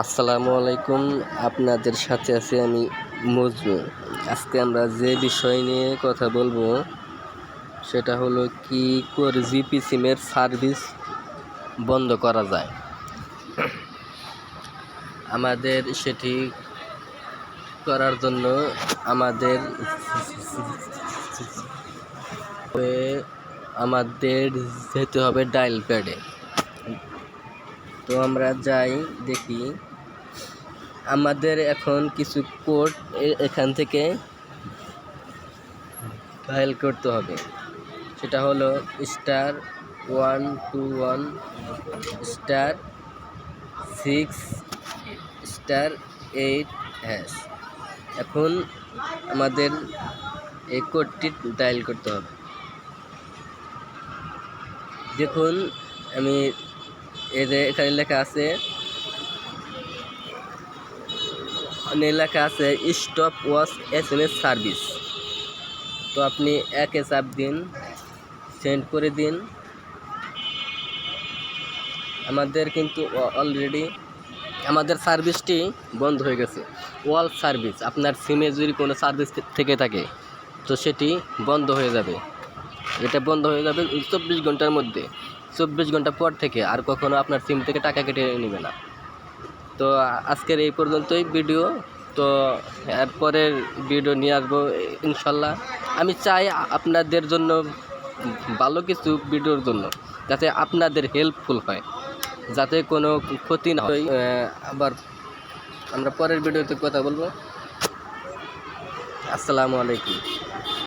আসসালামু আলাইকুম। আপনাদের সাথে আছি আমি মজনু। আজকে আমরা যে বিষয় নিয়ে কথা বলবো সেটা হলো কি করে জিপি সিমের সার্ভিস বন্ধ করা যায়। আমাদের সেটি করার জন্য আমাদের যেতে হবে ডায়াল প্যাডে। তো আমরা যাই, দেখি আমাদের এখন কিছু কোড এখান থেকে ডায়াল করতে হবে। সেটা হলো *121*6*8#। এখন আমাদের এই কোডটি ডায়াল করতে হবে। দেখুন, আমি এখানে লেখা আছে স্টপ ওয়াচ SMS সার্ভিস। তো আপনি একে চাপ দিন, সেন্ড করে দিন। আমাদের কিন্তু অলরেডি আমাদের সার্ভিসটি বন্ধ হয়ে গেছে। ওয়াল সার্ভিস, আপনার সিমে যদি কোনো সার্ভিস থেকে থাকে তো সেটি বন্ধ হয়ে যাবে। এটা বন্ধ হয়ে যাবে 24 ঘন্টার মধ্যে। 24 ঘন্টা পর থেকে আর কখনো আপনার সিম থেকে টাকা কেটে নেবে না। তো আজকের এই পর্যন্তই ভিডিও। তো এরপরের ভিডিও নিয়ে আসবো ইনশাল্লাহ। আমি চাই আপনাদের জন্য ভালো কিছু ভিডিওর জন্য, যাতে আপনাদের হেল্পফুল হয়, যাতে কোনো ক্ষতি না হয়। আবার আমরা পরের ভিডিওতে কথা বলবো। আসসালামু আলাইকুম।